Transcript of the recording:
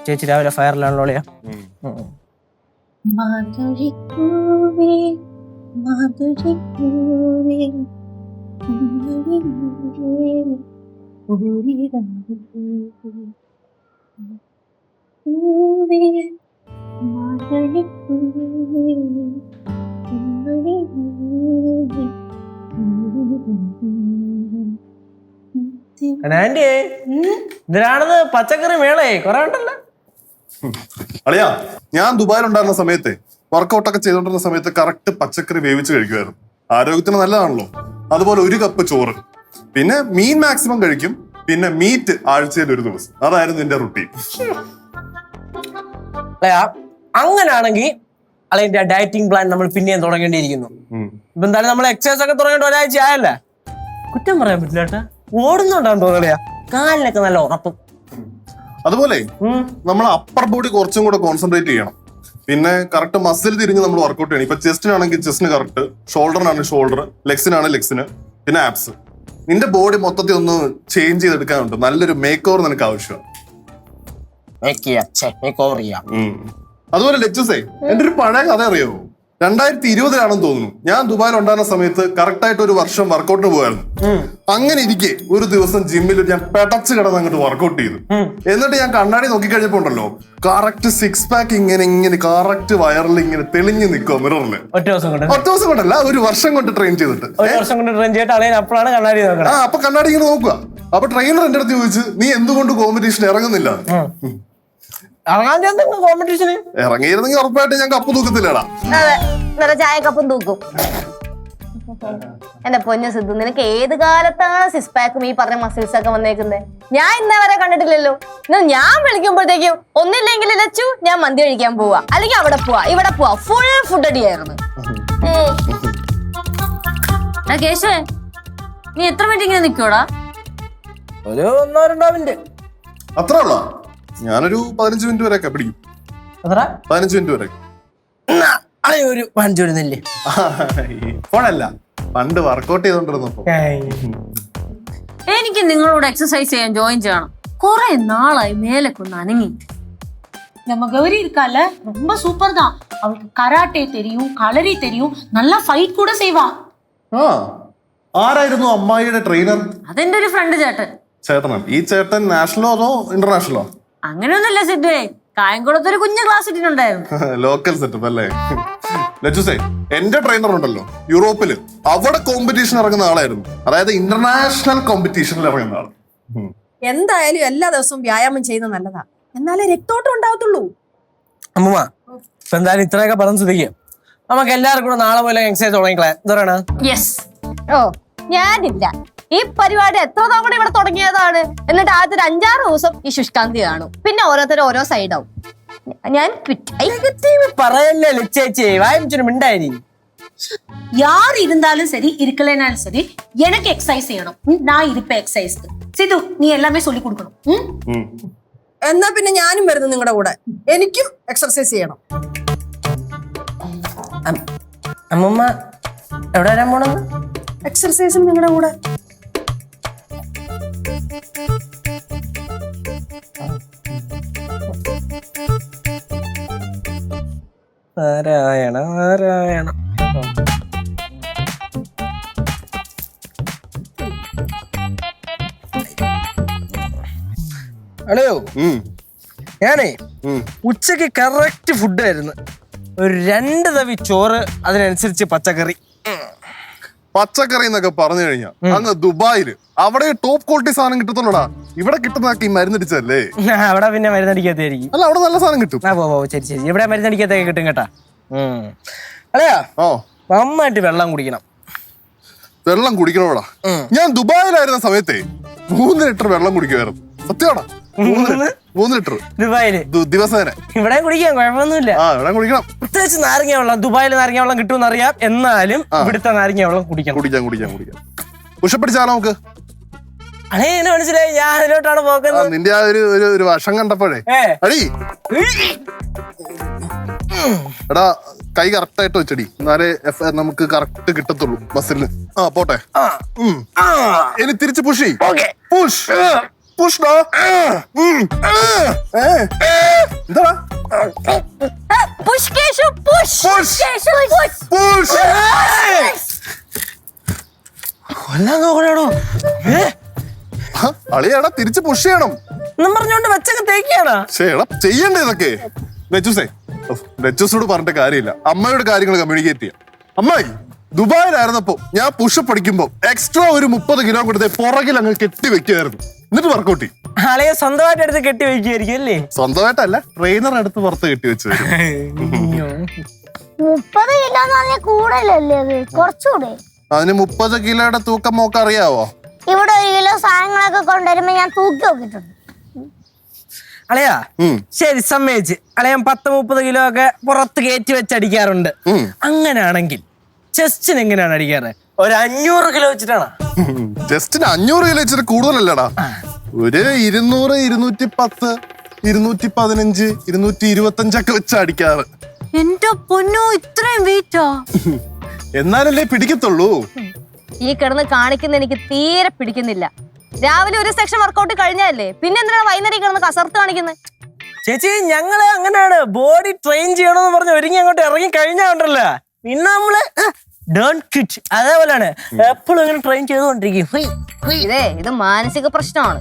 ചേച്ചി രാവിലെ ഫയറിലാണല്ലോ അളിയാ. ആന്റി ഇതിനാണത് പച്ചക്കറി മേളേ കൊറേ ഉണ്ടല്ലോ. അളിയാ, ഞാൻ ദുബായിലുണ്ടായിരുന്ന സമയത്ത് വർക്കൗട്ടൊക്കെ ചെയ്തോണ്ടിരുന്ന സമയത്ത് കറക്റ്റ് പച്ചക്കറി വേവിച്ച് കഴിക്കുമായിരുന്നു. ആരോഗ്യത്തിന് നല്ലതാണല്ലോ. അതുപോലെ 1 കപ്പ് ചോറ്, പിന്നെ മീൻ മാക്സിമം കഴിക്കും, പിന്നെ മീറ്റ് ആഴ്ചയിൽ 1 ദിവസം. അതായിരുന്നു എന്റെ റുട്ടീൻ. അങ്ങനാണെങ്കിൽ അളിയന്റെ ഡയറ്റിംഗ് പ്ലാൻ നമ്മൾ പിന്നെയും തുടങ്ങേണ്ടിയിരിക്കുന്നു. ഇപ്പൊ എന്തായാലും നമ്മൾ എക്സസൈസ് ഒക്കെ തുടങ്ങിയിട്ട് 1 ആഴ്ച ആയല്ലേ. കുറ്റം പറയാൻ പറ്റില്ല കേട്ടാ, ഓടുന്നുണ്ടാന്ന് തോന്നലയാ, കാലിനൊക്കെ നല്ല ഉറപ്പും. അതുപോലെ നമ്മൾ അപ്പർ ബോഡി കുറച്ചും കൂടെ കോൺസെൻട്രേറ്റ് ചെയ്യണം. പിന്നെ കറക്റ്റ് മസിൽ തിരിഞ്ഞ് നമ്മൾ വർക്കൗട്ട് ചെയ്യണം. ഇപ്പൊ ചെസ്റ്റിനാണെങ്കിൽ ചെസ്റ്റിന് കറക്റ്റ്, ഷോൾഡറിനാണെങ്കിൽ ഷോൾഡർ, ലെഗ്സിനാണ് ലെഗ്സിന്, പിന്നെ ആപ്സ്. നിന്റെ ബോഡി മൊത്തത്തിൽ ഒന്ന് ചേഞ്ച് ചെയ്തെടുക്കാനുണ്ട്. നല്ലൊരു മേക്ക് ഓവർ നിനക്ക് ആവശ്യമാണ്. അതുപോലെ ലെക്ചസേ, എന്റെ ഒരു പഴയ കഥ അറിയാമോ? 2020 തോന്നുന്നു, ഞാൻ ദുബായിൽ ഉണ്ടായിരുന്ന സമയത്ത് കറക്റ്റ് ആയിട്ട് 1 വർഷം വർക്കൗട്ടിന് പോയായിരുന്നു. അങ്ങനെ ഇരിക്കെ ഒരു ദിവസം ജിമ്മിൽ ഞാൻ പെടച്ച് കിടന്ന് അങ്ങോട്ട് വർക്കൗട്ട് ചെയ്തു. എന്നിട്ട് ഞാൻ കണ്ണാടി നോക്കിക്കഴിഞ്ഞപ്പോ ഉണ്ടല്ലോ, കറക്റ്റ് 6 പാക്ക് ഇങ്ങനെ കറക്റ്റ് വയറിൽ ഇങ്ങനെ തെളിഞ്ഞു നിൽക്കുക മിററില്. ഒറ്റ ദിവസം കൊണ്ടല്ല, 1 വർഷം കൊണ്ട് ട്രെയിൻ ചെയ്തിട്ട്. അപ്പൊ കണ്ണാടി ഇങ്ങനെ നോക്കുക. അപ്പൊ ട്രെയിനർ എന്റെ അടുത്ത് ചോദിച്ചു, നീ എന്തുകൊണ്ട് കോമ്പറ്റീഷൻ ഇറങ്ങുന്നില്ല? ഇറങ്ങിയിരുന്നെങ്കിൽ ഉറപ്പായിട്ട് ഞാൻ കപ്പ് തൂക്കത്തില്ലടാ. ചായ കപ്പും തൂക്കും. എന്റെ പൊന്നു സിദ്ധു, നിനക്ക് ഏത് കാലത്താണ് 6 പാക്കും ഈ പറഞ്ഞ മസിൽസ് ഒക്കെ വന്നേക്കുന്നത്? ഞാൻ ഇന്നേ വരെ കണ്ടിട്ടില്ലല്ലോ. ഞാൻ വിളിക്കുമ്പോഴത്തേക്കും ഒന്നില്ലെങ്കിൽ ലച്ചു ഞാൻ മന്തി കഴിക്കാൻ പോവാ, അല്ലെങ്കിൽ അവിടെ പോവാ, ഇവിടെ പോവാ, ഫുൾ ഫുഡ് അടിയായിരുന്നു. കേശവേ, നീ എത്ര മിനിറ്റ് ഇങ്ങനെ നിക്കോടാ? ഒരു 1-2 മിനിറ്റ്. അത്ര ഉള്ളോ? ഞാനൊരു 15 മിനിറ്റ് വരെയൊക്കെ പിടിക്കും. 15 മിനിറ്റ് വരെ. ഒരു 5 മിനിറ്റ് ഇപ്പോഴല്ല, പണ്ട് വർക്കൗട്ട് ചെയ്തോണ്ടിരുന്നപ്പോ. എനിക്ക് നിങ്ങളോട് എക്സസൈസ് ചെയ്യാൻ ജോയിൻ ചെയ്യണം. കുറെ നാളായി മേലൊക്കെ അനങ്ങി. நம்ம கௌரி இருக்கால, ரொம்ப சூப்பர் தான். அவளுக்கு கராட்டே தெரியும், களரி தெரியும், நல்லா ஃபைட் கூட செய்வா. ആരായിരുന്നു അമ്മായിയുടെ ട്രെയിനർ? അതെന്റെ ഒരു ഫ്രണ്ട് ചേട്ടൻ. ചേട്ടനാണ്. ഈ ചേട്ടൻ നാഷണലോ അതോ ഇന്റർനാഷണലോ? അങ്ങനെയൊന്നുമില്ല സിദ്ധുവേ, കായംകുളത്തൊരു കുഞ്ഞു ക്ലാസ് ഇട്ടിട്ടുണ്ടായിരുന്നു. ലോക്കൽ സെറ്റപ്പ് അല്ലേ? ലച്ചുസേ, എന്റെ ട്രെയിനർ ഉണ്ടല്ലോ യൂറോപ്പില്, അവിടെ കോമ്പറ്റീഷൻ ഇറങ്ങുന്ന ആളായിരുന്നു. അതായത് ഇന്റർനാഷണൽ കോമ്പറ്റീഷനിൽ ഇറങ്ങുന്ന ആൾ. എന്തായാലും എല്ലാ ദിവസവും വ്യായാമം ചെയ്യുന്നത് നല്ലതാ, എന്നാലേ രക്തോട്ടം ഉണ്ടാവത്തുള്ളൂ. അമ്മ എന്തായാലും ഇത്രയൊക്കെ പറഞ്ഞു ശ്രദ്ധിക്കുക. നമുക്ക് എല്ലാവർക്കും കൂടെ നാളെ പോലെ എക്സസൈസ് തുടങ്ങിക്കളയാം. എന്താണ്? യെസ്. ഓ, ഞാനില്ല. ഈ പരിപാടി എത്ര തവണ ഇവിടെ തുടങ്ങിയതാണ്. എന്നിട്ട് ആദ്യത്തെ 5-6 ദിവസം ഈ ശുഷ്കാന്തി കാണും, പിന്നെ ഓരോരുത്തരും ഓരോ സൈഡാവും. ഞാൻ പറയല്ലേ ലച്ചേച്ചി, വായിച്ചൊരു മിണ്ടായി. யார் இருந்தாலும் சரி, இருக்கலைனாலும் சரி, எனக்கு எக்ஸசைஸ் செய்யணும். நான் இருப்பேன் எக்ஸசைஸ்க்கு. സിധു, നീ എല്ലാമേ சொல்லி കൊടുക്കണം. എന്നാ പിന്നെ ഞാനും വരുന്നു നിങ്ങളുടെ കൂടെ. എനിക്കും എക്സർസൈസ് ചെയ്യണം. അമ്മമ്മ എവിടെ വരാൻ പോണെന്ന്? എക്സർസൈസും നിങ്ങളുടെ കൂടെ. നാരായണ നാരായണ. ഹലോ, ഞാനേ ഉച്ചക്ക് കറക്റ്റ് ഫുഡായിരുന്നു. ഒരു 2 തവി ചോറ്, അതിനനുസരിച്ച് പച്ചക്കറി. പച്ചക്കറി എന്നൊക്കെ പറഞ്ഞു കഴിഞ്ഞാ അങ്ങ് ദുബായില് അവിടെ ടോപ്പ് ക്വാളിറ്റി സാധനം കിട്ടത്തുള്ളടാ. ഇവിടെ കിട്ടുന്നതൊക്കെ ഈ മരുന്നടിച്ചല്ലേ. അവിടെ പിന്നെ മരുന്നടിക്കാത്തായിരിക്കും. അല്ല, അവിടെ നല്ല സാധനം കിട്ടും. ശരി ശരി, ഇവിടെ മരുന്നടിക്കാത്തൊക്കെ കിട്ടും കേട്ടാ. അല്ലയാ, നന്നായിട്ട് വെള്ളം കുടിക്കണം. വെള്ളം കുടിക്കണോടാ. ഞാൻ ദുബായിലായിരുന്ന സമയത്തെ 3 ലിറ്റർ വെള്ളം കുടിക്കുമായിരുന്നു. സത്യമാടാ, 3 ലിറ്റർ ദുബായില് ദിവസേന. ഇവിടെ കുടിക്കാൻ കുഴപ്പമൊന്നുമില്ല. ഇവിടെ കുടിക്കണം. പ്രത്യേകിച്ച് നാരങ്ങ വെള്ളം. ദുബായിൽ നാരങ്ങ വെള്ളം കിട്ടുമെന്ന് അറിയാം, എന്നാലും ഇവിടുത്തെ നാരങ്ങ വെള്ളം കുടിക്കാം. പുഷപ്പടിച്ചാലോ നമുക്ക്? അതെങ്ങനെ മനസ്സിലായി? ഞാൻ അതിലോട്ടാണ് പോകുന്നത്. നിന്റെ ആ ഒരു വശം കണ്ടപ്പോഴേ അടി എടാ, കൈ കറക്റ്റ് ആയിട്ട് വെച്ചടി, എന്നാലേ നമുക്ക് കറക്റ്റ് കിട്ടത്തുള്ളൂ മസിലിന്. പോട്ടെ. ഇനി തിരിച്ച് പുഷ്. പുഷ് എന്താ push Keshu push push Keshu push push കൊല്ലാൻ നോക്കണോ അളിയാടാ തിരിച്ച് പുഷ് ചെയ്യണം എന്നും പറഞ്ഞോണ്ട് വെച്ചൊക്കെ തേക്കാണ്. പക്ഷേ എടാ ചെയ്യണ്ടേ ഇതൊക്കെ. ലച്ചൂസേ ലച്ചൂസോട് പറഞ്ഞിട്ട് കാര്യമില്ല, അമ്മയോട് കാര്യങ്ങൾ കമ്മ്യൂണിക്കേറ്റ് ചെയ്യാം. അമ്മായി ദുബായിലായിരുന്നപ്പോ ഞാൻ പുഷപ്പ് പഠിക്കുമ്പോ എക്സ്ട്രാ ഒരു 30 കിലോ കൊടുത്ത് പുറകിൽ അങ്ങ് കെട്ടി വെക്കുമായിരുന്നു. എന്നിട്ട് വർക്കൗട്ട് ചെയ്യും. ആളെയെ സ്വന്തമായിട്ട് എടുത്ത് കെട്ടി വയ്ക്കുമായിരിക്കും അല്ലേ? സ്വന്തമായിട്ടല്ല, ട്രെയിനർ അടുത്ത് പുറത്ത് കെട്ടി വെച്ചു തരും. 30 കിലോ എന്ന് പറഞ്ഞാൽ കൂടുതലല്ലേ അത്? കുറച്ചുകൂടെ. അതിന് 30 കിലോയുടെ തൂക്കം മോക്ക് അറിയാവോ? ഇവിടെ 1 കിലോ സാധനങ്ങളൊക്കെ കൊണ്ടുവരുമ്പോ ഞാൻ തൂക്കി നോക്കിയിട്ടുണ്ട്. അളയാ ശരി സമ്മതിച്ച്. അളയാൻ 10-30 കിലോ ഒക്കെ പുറത്ത് കയറ്റി വെച്ചടിക്കാറുണ്ട്. അങ്ങനെയാണെങ്കിൽ ചെസ്റ്റിന് എങ്ങനെയാണ് അടിക്കാറ്? ഒരു 500 കിലോ വെച്ചിട്ടാണ്. ജസ്റ്റിന് 500 കിലോ വെച്ചിട്ട് കൂടുതലല്ലടാ. ഒരു 200, 210, 215, 225 ഒക്കെ വെച്ച് അടിക്കാറ്. എന്റെ പൊന്നോ, ഇത്രയും വെയിറ്റോ? എന്നാലല്ലേ പിടിക്കത്തുള്ളൂ. ഈ കിടന്ന് കാണിക്കുന്ന എനിക്ക് തീരെ പിടിക്കുന്നില്ല. രാവിലെ ഒരു സെക്ഷൻ വർക്കൗട്ട് കഴിഞ്ഞല്ലേ, പിന്നെ എന്തിനാണ് വൈകുന്നേരം കിടന്ന് കസർത്ത് കാണിക്കുന്നത്? ചേച്ചി ഞങ്ങള് അങ്ങനെയാണ്, ബോഡി ട്രെയിൻ ചെയ്യണമെന്ന് പറഞ്ഞ് ഒരുങ്ങി അങ്ങോട്ട് ഇറങ്ങി കഴിഞ്ഞാണ്ടല്ലോ പിന്നെ നമ്മള് ഡോണ്ട് ക്വിറ്റ് അതേപോലെയാണ്. എപ്പോഴും ഇങ്ങനെ ട്രെയിൻ ചെയ്തുകൊണ്ടിരിക്കും. ഇത് മാനസിക പ്രശ്നമാണ്.